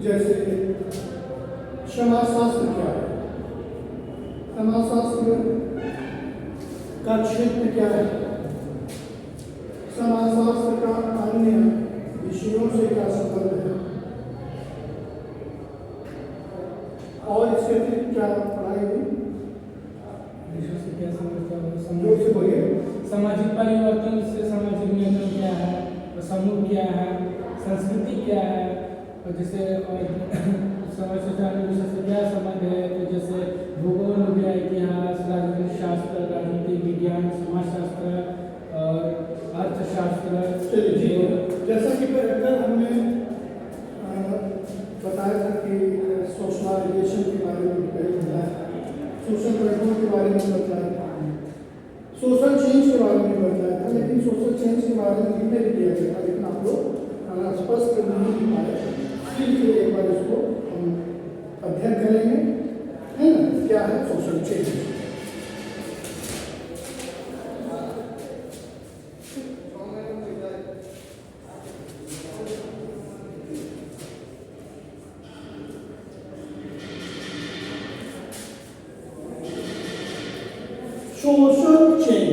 जैसे समाजशास्त्र क्या है, समाजशास्त्र का क्षेत्र क्या है, समाजशास्त्र का अन्य विषयों से क्या संबंध है, और इसके अतिरिक्त क्या पढ़ाई हुई, विषय से क्या समझता हूँ? जोर से बोलिए। सामाजिक परिवर्तन से सामाजिक नियंत्रण क्या है, समूह क्या है, संस्कृति क्या है, और जैसे समाज सुधार विषय से क्या संबंध है, तो जैसे भूगोल हो गया, इतिहास, राजनीति शास्त्र, राजनीति विज्ञान, समाजशास्त्र और अर्थशास्त्र। चलिए, जैसा कि कल हमने बताया था कि सोशलाइजेशन के बारे में बताया, सोशल परिवर्तन के बारे में बताया था, सोशल चेंज के बारे में बताया था, लेकिन सोशल चेंज के बारे में लिखने भी दिया गया था, लेकिन आप लोग स्पष्ट नहीं लिख पाए। फिर एक बार इसको हम अध्ययन करेंगे, है ना, क्या है सोशल चेंज। सोशल चेंज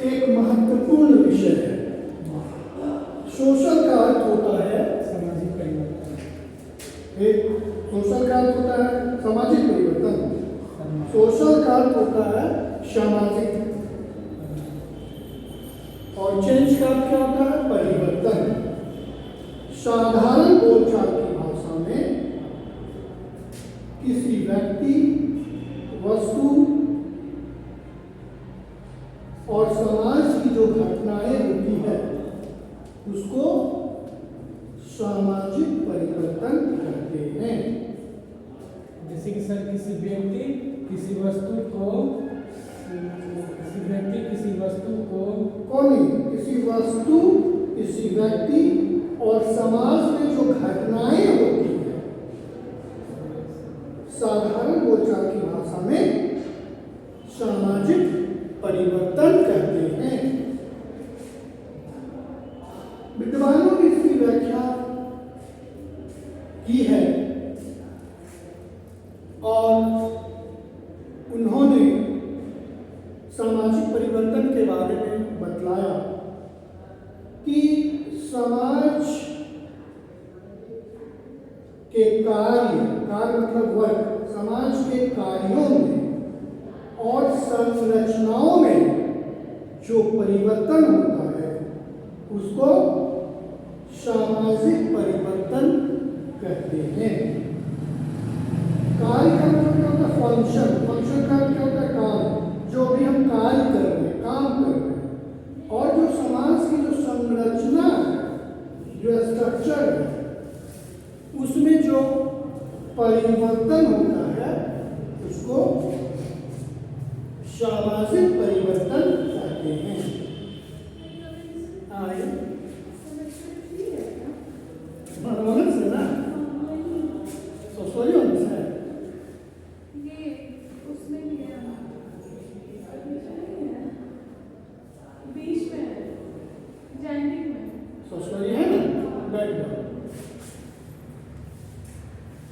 एक महत्वपूर्ण विषय है। सोशल का अर्थ होता है सामाजिक परिवर्तन, एक सोशल का अर्थ होता है सामाजिक परिवर्तन, सोशल का अर्थ होता है सामाजिक, और चेंज का अर्थ क्या होता है, परिवर्तन। साधारण बोलचाल की भाषा में किसी व्यक्ति, वस्तु और समाज की जो घटनाएं होती है उसको सामाजिक परिवर्तन कहते हैं। जैसे कि सर किसी व्यक्ति किसी वस्तु को कौन, किसी वस्तु, किसी व्यक्ति और समाज में जो घटनाएं होती है, साधारण बोलचाल की भाषा में सामाजिक परिवर्तन कहते हैं। विद्वानों ने इसकी व्याख्या की है और उन्होंने सामाजिक परिवर्तन के बारे में बतलाया कि समाज के कार्य मतलब वर्क, समाज के कार्यों में और संरचनाओं में जो परिवर्तन होता है उसको सामाजिक परिवर्तन कहते हैं। कार्य का मतलब क्या होता है, फंक्शन, फंक्शन का क्या होता है, कार्य, जो भी हम कार्य कर रहे हैं, काम कर रहे हैं, और जो समाज की जो संरचना है, जो स्ट्रक्चर है, उसमें जो परिवर्तन होता है उसको सामाजिक परिवर्तन कहते हैं। मनोरंजन से ना सोचो है ये उसमें भी है, बीच में है, जैनिक में सोचो है ना, बैठ जाओ,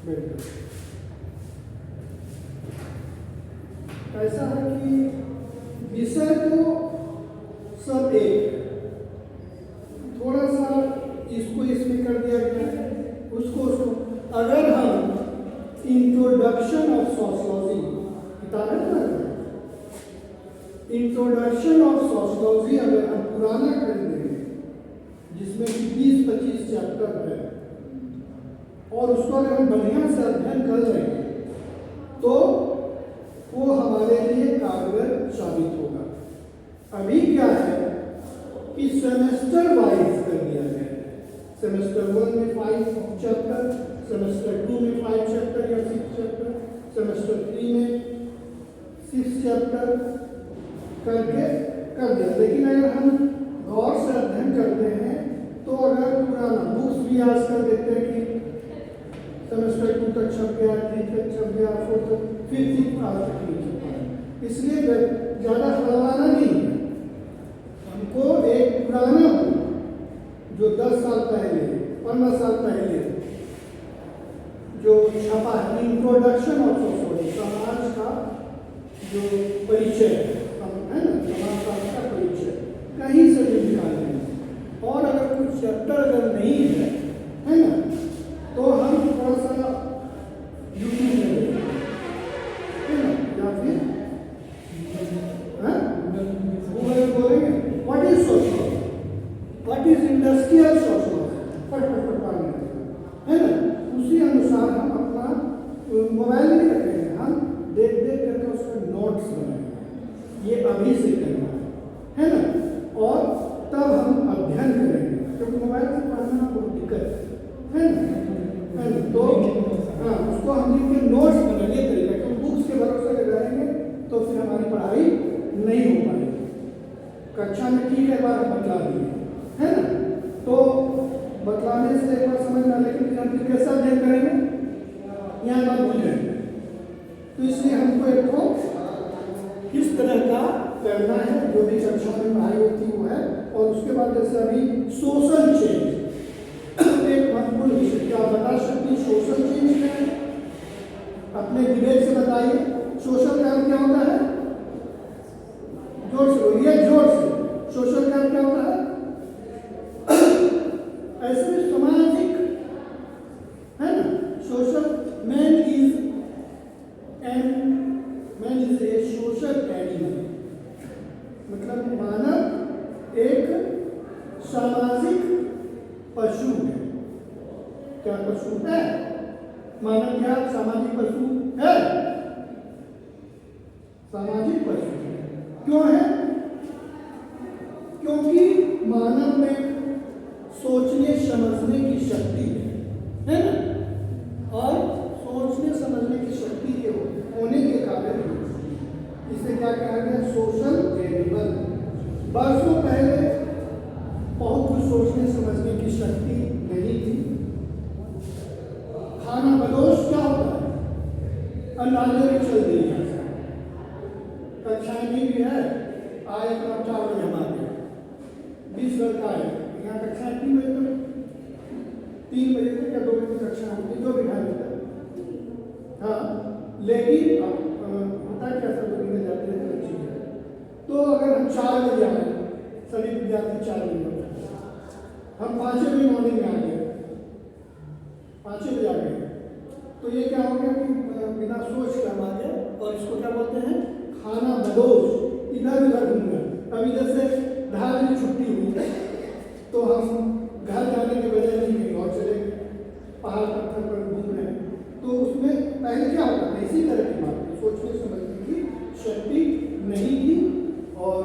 बैठ जाओ। ऐसा है कि विषय तो सब एक, थोड़ा सा इसको इसमें कर दिया गया है, उसको अगर हम इंट्रोडक्शन ऑफ सोशियोलॉजी किताब है ना, इंट्रोडक्शन ऑफ सोशियोलॉजी अगर हम पुराना कर देंगे जिसमें कि 20-25 चैप्टर है और उसको अगर हम बढ़िया से अध्ययन कर लेंगे तो वो हमारे लिए कारगर साबित होगा। अभी क्या है कि सेमेस्टर वाइज कर दिया गया है, सेमेस्टर 1 में 5 चैप्टर, सेमेस्टर 2 में 5 चैप्टर या 6 चैप्टर, सेमेस्टर 3 में 6 चैप्टर करके कर दिया। लेकिन अगर हम गौर से अध्ययन करते हैं तो अगर पुराना बुक्स भी आज कर देते हैं कि सेमेस्टर 2 तक छप गया, 3 तक छप गया, 4 तक, फिर 6 आज तक नहीं छप पाया, इसलिए ज़्यादा हड़बड़ाना नहीं है। हमको एक पुराना बुक जो 10 साल पहले, 15 साल पहले जो छपा है इंट्रोडक्शन ऑफ सोशियोलॉजी, समाज का जो परिचय है ना, समाज शास्त्र का परिचय कहीं से भी निकाल लेंगे। और अगर कुछ चैप्टर अगर नहीं है ना, तो हम थोड़ा सा यूट्यूब में देखेंगे, है ना, या फिर गूगल में बोलेंगे what is sociology, what is industrial sociology, है ना। उसी अनुसार हम अपना मोबाइल नहीं रखेंगे, हम देख देख करके उसका नोट्स बनाएंगे, ये अभी से करना है ना। और तब हम अध्ययन करेंगे, क्योंकि मोबाइल से पढ़ना बहुत दिक्कत है ना। तो हाँ, उसको हम लिख के नोट्स बनाइए तरीका, क्योंकि बुक्स के भरोसे अगर रहेंगे तो फिर हमारी पढ़ाई नहीं हो पाएगी। कक्षा में ठीक है बार बतला दिए, है ना, तो बतलाने से एक बार समझ में, लेकिन फिर हम कैसा अध्ययन करेंगे, यहाँ बात भूल जाएंगे। तो इसलिए हमको एक को किस तरह का करना है, जो भी कक्षा में पढ़ाई होती वो है। और उसके बाद जैसे अभी सोशल चेंज एक महत्वपूर्ण विषय, क्या बता सकते हैं सोशल चेंज क्या है? अपने विवेक से बताइए, सोशल का क्या होता है? जोर से बोलिए, जोर से। सोशल का क्या होता है? ऐसे सामाजिक, है ना। Social man is a social animal, मतलब मानव एक सामाजिक पशु है। क्या पशु है? मानव क्या सामाजिक पशु है? सामाजिक पशु क्यों है? क्योंकि मानव में सोचने समझने की शक्ति है ना, और सोचने समझने की शक्ति के होने के कारण इसे क्या कहा गया? Social animal. वर्षों पहले बहुत कुछ सोचने समझने की शक्ति नहीं थी। खाना बदोश क्या होता है? अंदाजे में चल दी है, कक्षाएं भी है, आए तो 4 बजे हमारे 20 लड़का है, यहाँ कक्षाएं 3 बजे तक या 2 बजे तक कक्षा होती, जो भी ढंग है। हाँ, लेकिन होता क्या, सब लोग में जाते हैं तो ठीक है। तो अगर हम 4 बजे आए, सभी विद्यार्थी 4 बजे, हम 5 बजे मॉर्निंग में आ गए, 5 बजे आ गए, तो ये क्या हो गया कि बिना सोच के हम आ गए। और इसको क्या बोलते हैं? खाना बदोश, इधर उधर घूम गए। अब इधर से 10 बजे छुट्टी हुई तो हम घर जाने के बजाय नहीं कहीं और चले गए, पहाड़ पत्थर पर घूम रहे हैं। तो उसमें पहले क्या होता था? इसी तरह की बात, सोचने समझने की शक्ति नहीं थी। और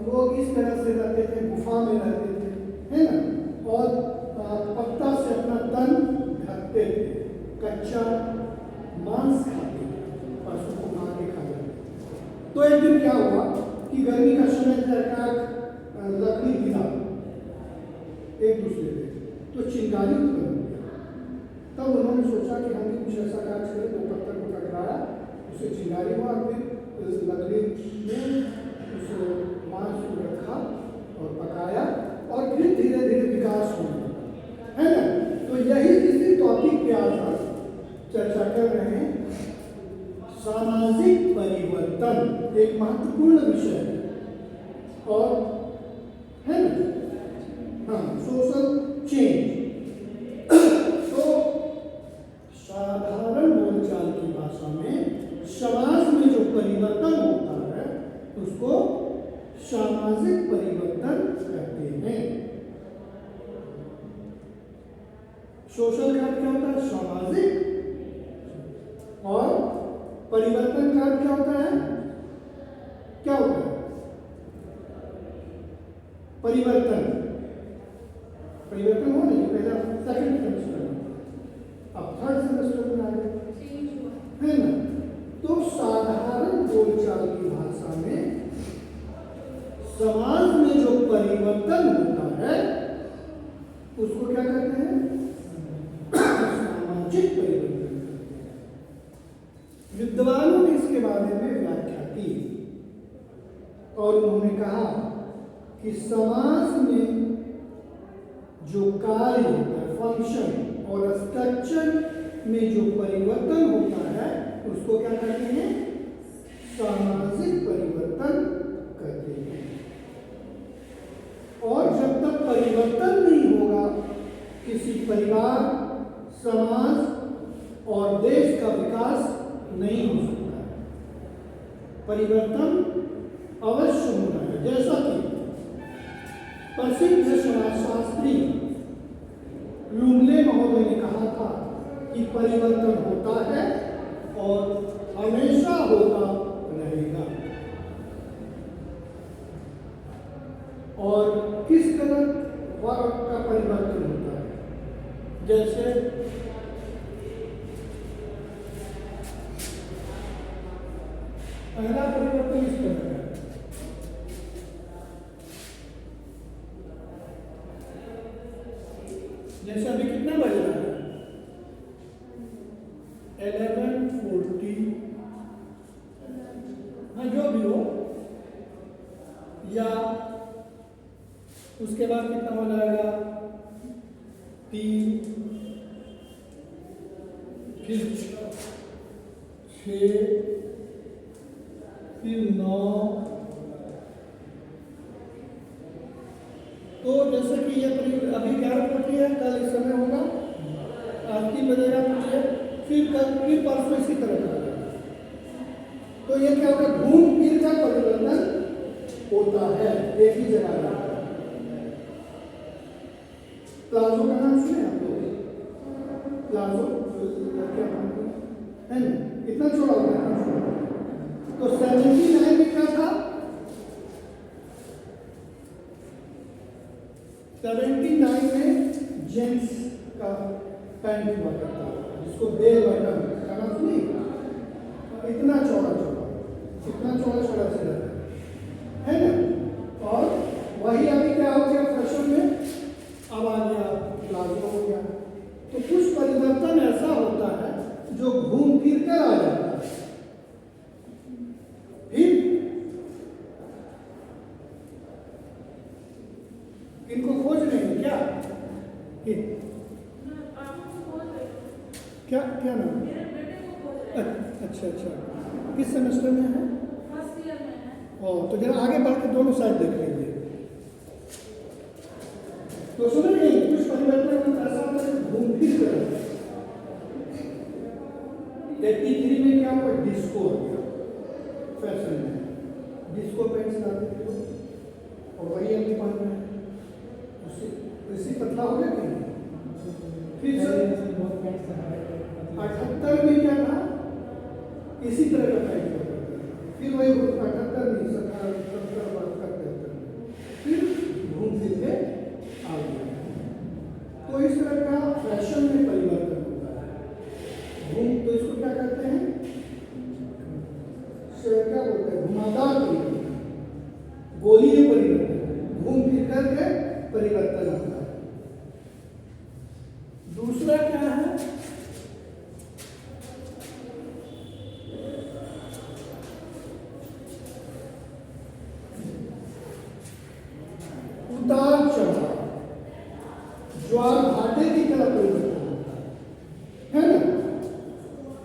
लोग इस तरह से रहते थे, गुफा में रहते थे, है ना, और पत्ता से अपना तन ढकते थे, कच्चा मांस खाते थे, पशु को मार के खा जाते। तो एक दिन क्या हुआ कि गर्मी का समय था, लकड़ी गिरा एक दूसरे पे, तो चिंगारी उत्पन्न हो गया। तब उन्होंने सोचा कि हम भी कुछ ऐसा कार्य करें, तो पत्थर को टकराया, उससे चिंगारी हुआ, फिर लकड़ी में उस मांस को रखा और पकाया, और फिर धीरे धीरे विकास होने लगा, है ना। तो यही इसी टॉपिक के आधार चर्चा कर रहे हैं। सामाजिक परिवर्तन एक महत्वपूर्ण विषय है, और है ना, हाँ, सोशल चेंज। तो साधारण बोलचाल की भाषा में समाज में जो परिवर्तन होता है उसको सामाजिक परिवर्तन कहते हैं। सोशल का क्या होता है? सामाजिक। और परिवर्तन का क्या होता है? क्या होता है? परिवर्तन हो नहीं, पहला सेकंड सेमेस्टर में, अब 3rd सेमेस्टर में आ गए, है ना। तो साधारण बोलचाल की भाषा में समाज में जो परिवर्तन होता है उसको क्या कहते हैं? सामाजिक परिवर्तन कहते हैं। विद्वानों ने इसके बारे में व्याख्या की और उन्होंने कहा कि समाज में जो कार्य होता है, फंक्शन और स्ट्रक्चर में जो परिवर्तन होता है उसको क्या कहते हैं? सामाजिक परिवर्तन कहते हैं। और जब तक परिवर्तन नहीं होगा किसी परिवार, समाज और देश का विकास नहीं हो सकता है। परिवर्तन अवश्य होना है। जैसा कि प्रसिद्ध समाजशास्त्री लुमले महोदय ने कहा था कि परिवर्तन होता है और हमेशा होता रहेगा। और किस तरह का परिवर्तन होता है? जैसे पहला परिवर्तन इस तरह का है। जैसे अभी कितना बज रहा है? 11:40। हाँ, जो भी हो, या उसके बाद कितना हो जाएगा? 3, फिर 6, फिर 9। तो जैसे कि ये अभी 11:40 है, कल इस समय होगा, आज 3 बजेगा, फिर कल, फिर परसों इसी तरह का होगा। तो ये क्या होगा? घूम फिर का परिवर्तन होता है, एक ही जगह रहता है। प्लाजो का नाम सुने आप लोग? प्लाजो क्या है ना? कितना चौड़ा होता है? इतना चौड़ा। तो 79 में क्या था? 79 में जेंट्स का पैंट हुआ करता था, जिसको बेल बटन का नाम सुनी? इतना चौड़ा से रहता है ना? और वही अभी क्या हो गया फैशन में? अब आ गया प्लाजो हो गया। तो कुछ परिवर्तन ऐसा होता है जो घूम फिर कर आ जाता है। फिर इनको खोज रहे हैं क्या? क्या नाम? अच्छा। किस सेमेस्टर में है? फर्स्ट ईयर में है। तो जरा आगे बढ़ के दोनों साइड देख लेंगे। तो सुन रहे हैं, कुछ परिवर्तन ऐसा होता है घूम फिर कर। 83 में क्या हुआ? डिस्को हो गया फैशन में। डिस्को पैंट्स लाते थे लोग, और वही अभी पहन रहे हैं। उसी पतला हो गया कि नहीं? फिर 78 में क्या था? इसी तरह का पैंट होता था। फिर वही 78 नहीं, 70, 73, फिर घूम फिर के आ गया। तो इस तरह का फैशन में परिवर्तन होता है। तो इसको क्या कहते हैं? क्या बोलते हैं? घुमावदार परिवर्तन, गोलीय परिवर्तन, घूम फिर करके परिवर्तन होता है। दूसरा क्या है? उतार चढ़ाव, ज्वार भाटे की तरह परिवर्तन होता है ना?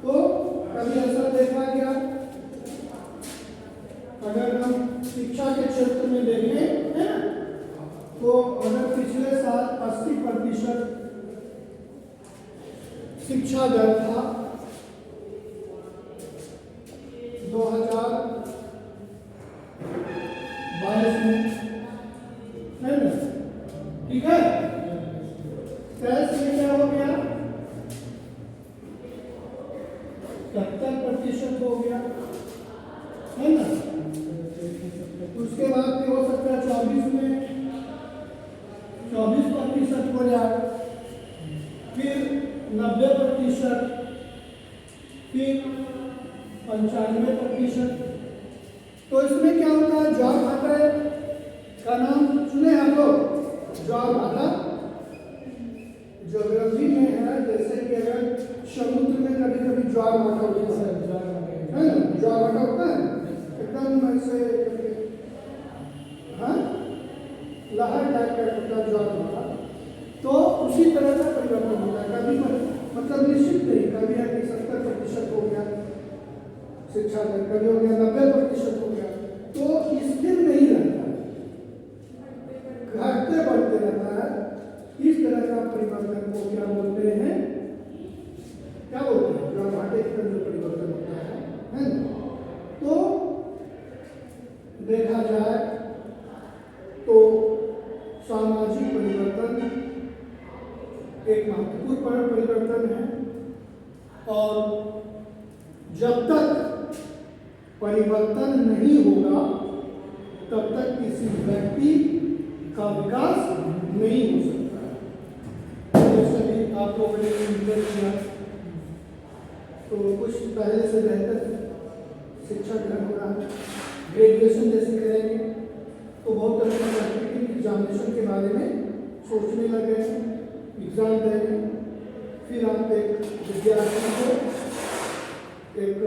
तो कभी ऐसा देखा गया, अगर हम शिक्षा के क्षेत्र में देखें, है ना, तो अगर पिछले साल 80% शिक्षा दर था, 2022 में, है ना? ठीक है। 23 में क्या हो गया? 70% हो गया, है ना? उसके बाद भी हो सकता है 24 में 24% हो जाए, फिर 90%, फिर 95%। तो इसमें क्या होता है? ज्वार भाटा का नाम सुने आप लोग? ज्वार भाटा ज्योग्राफी में है। जैसे कि अगर समुद्र में कभी कभी ज्वार भाटा होता है ना? ज्वार भाटा होता है एकदम ऐसे, हाँ, लहर टाइप का होता है ज्वार भाटा। तो उसी तरह का है ना? तो देखा जाए तो सामाजिक परिवर्तन एक महत्वपूर्ण परिवर्तन है और जब तक परिवर्तन नहीं होगा तब तक किसी व्यक्ति का विकास नहीं हो सकता है। जैसे भी आप लोगों ने इंटर किया तो कुछ पहले से बेहतर शिक्षा ग्रहण हो रहा है। ग्रेजुएशन जैसे करेंगे तो बहुत तरह के कॉम्पिटिटिव एग्जामिनेशन के बारे में सोचने लगे हैं, एग्जाम देंगे, फिर आप एक विद्यार्थी को एक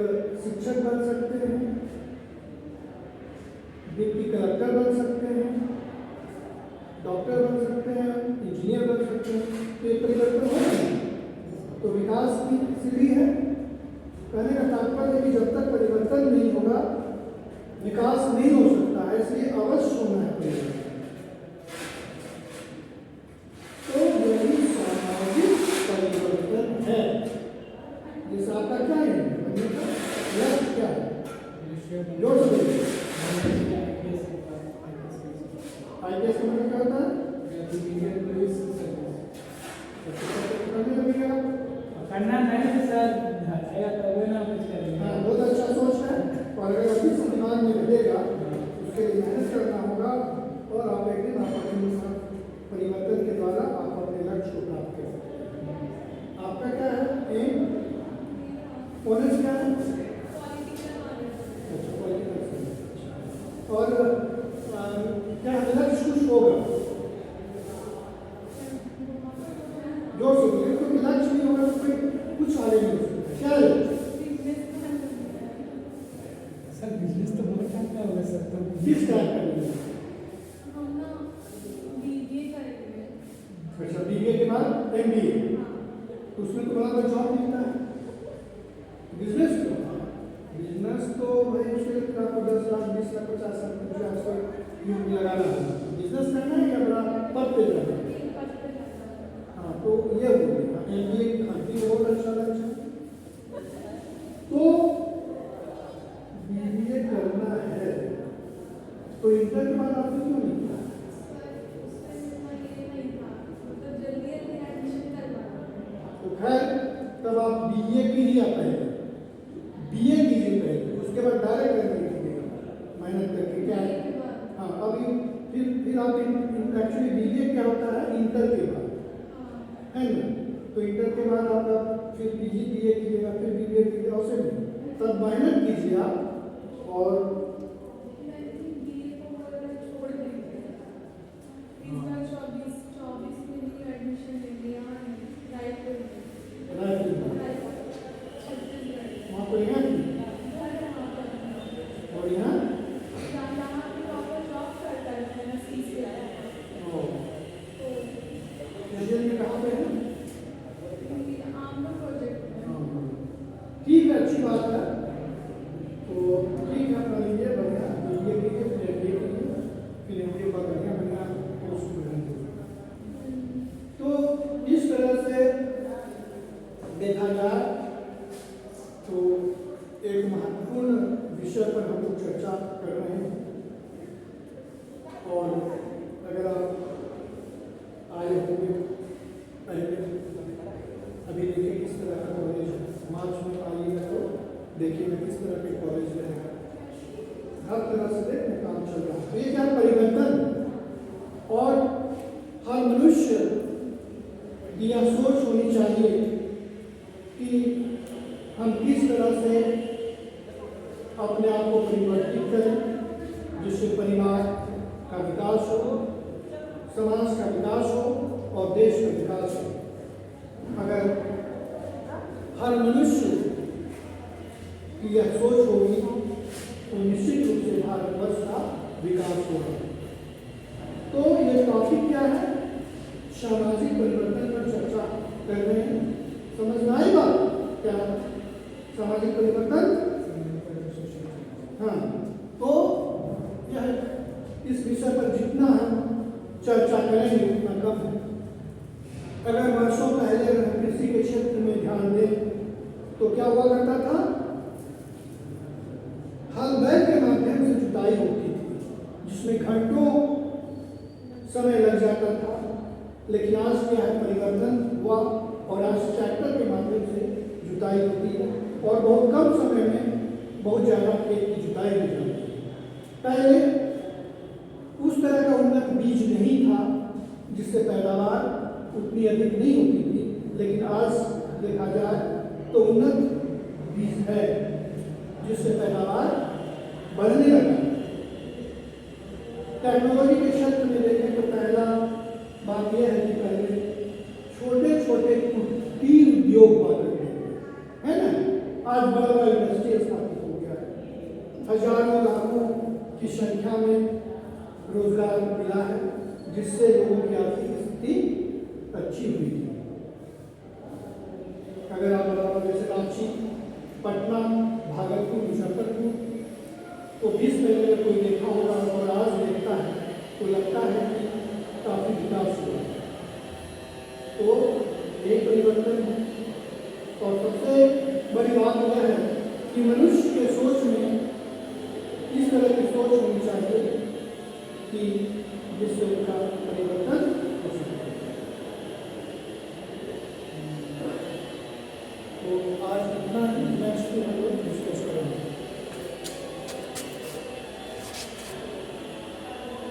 शिक्षक बन सकते हैं, डिप्टी कलेक्टर बन सकते हैं, डॉक्टर बन सकते हैं, इंजीनियर बन सकते हैं। तो ये परिवर्तन हो रहा है, तो विकास की सीढ़ी है। कहने का तात्पर्य है कि जब तक परिवर्तन नहीं होगा विकास नहीं हो सकता है, इसलिए अवश्य होना है परिवर्तन। तो यही सामाजिक परिवर्तन है। जिस आपका क्या है लक्ष्य क्या है? जोड़ सकते आईपीएस का मतलब क्या होता है? करना नहीं सर, हाँ, बहुत अच्छा सोच है और अगर अभी से दिमाग में रहेगा उसके लिए मेहनत करना होगा और आप एक दिन आप अपने परिवर्तन के द्वारा आप अपने लक्ष्य को प्राप्त कर सकते हैं। आपका क्या है एम? ऑनर्स क्या है? अच्छा, पॉलिटिकल साइंस। और क्या लक्ष्य कुछ होगा जोड़ सकते हैं, क्योंकि लक्ष्य नहीं होगा तो कोई कुछ आगे नहीं हो सकता। क्या लक्ष्य? सर बिजनेस तो बहुत टाइप का होगा सर, तो किस टाइप का बिजनेस? हम ना बीबीए करेंगे। अच्छा, बीबीए के बाद एमबीए, उसमें तो बड़ा बड़ा जॉब मिलता है। बिजनेस तो भाई उसके आपको 10 लाख 20 लाख 50 लाख आपको लगाना है। बिजनेस करना है या बड़ा पद पे जाना है? हाँ, तो ये हो गया एमबीए की बहुत अच्छा लक्ष्य है। तो बीबीए करना है तो इंटर के बाद आपने क्यों नहीं किया? तो खैर तब आप बीए कीजिए, पहले बीए कीजिए पहले, उसके बाद डायरेक्ट करने कीजिएगा मेहनत करके। क्या है? हाँ, अभी फिर आप एक्चुअली बीए क्या होता है इंटर के बाद, है ना? तो इंटर के बाद आप फिर पीजी बीए कीजिएगा, फिर बीए कीजिएगा, उसे नहीं, तब मेहनत कीजिए आप और वहाँ पर यहाँ और यहाँ में कहाँ पे है? ठीक है, अच्छी बात है। तो ठीक है, अपना लीजिए बढ़िया बीए कीजिए, फिर एमबीए कीजिए, फिर एमबीए पर बढ़िया बढ़िया कोर्स करेंगे। तो इस तरह से देखा जाए तो एक महत्वपूर्ण विषय पर हम लोग चर्चा कर रहे हैं। और अगर आप आए होंगे पहले, अभी देखिए किस तरह का कॉलेज है, मार्च में आइएगा तो देखिएगा किस तरह के कॉलेज रहेगा, हर तरह से देखने काम चल रहा है। तो ये क्या परिवर्तन, और हर मनुष्य की यह सोच होनी चाहिए कि हम किस तरह से अपने आप को परिवर्तित करें जिससे परिवार का विकास हो, समाज का विकास हो और देश का विकास हो। अगर हर मनुष्य की यह सोच होगी तो निश्चित रूप से भारतवर्ष का विकास होगा। तो ये टॉपिक क्या है? सामाजिक परिवर्तन पर चर्चा कर रहे हैं। समझ में आई बात? क्या सामाजिक परिवर्तन? हाँ, तो यह इस विषय पर जितना हम चर्चा करेंगे उतना कम है। अगर वर्षों पहले अगर हम कृषि के क्षेत्र में ध्यान दें तो क्या हुआ करता था? जिसमें घंटों समय लग जाता था, लेकिन आज क्या है, परिवर्तन हुआ और आज ट्रैक्टर के माध्यम से जुताई होती है और बहुत कम समय में बहुत ज़्यादा खेत की जुताई हो जाती है। पहले उस तरह का उन्नत बीज नहीं था जिससे पैदावार उतनी अधिक नहीं होती थी, लेकिन आज देखा जाए तो उन्नत बीज है जिससे पैदावार बढ़ने लगा। टेक्नोलॉजी के क्षेत्र में देखें तो पहला बात यह है कि पहले छोटे छोटे कुटीर उद्योग हुआ करते थे, है ना। आज बड़ा बड़ा इंडस्ट्री स्थापित हो गया है, हजारों लाखों की संख्या में रोजगार मिला है, जिससे लोगों की आर्थिक स्थिति अच्छी हुई है। अगर आप बताओ जैसे रांची, पटना, भागलपुर, मुजफ्फरपुर तो 20 पहले में कोई देखा होगा और आज देखता है तो लगता है कि काफी विकास हुआ। तो एक परिवर्तन है और सबसे बड़ी बात यह है कि मनुष्य के सोच में इस तरह की सोच होनी चाहिए कि जिससे उनका परिवर्तन हो सके। तो आज इतना नेक्स्ट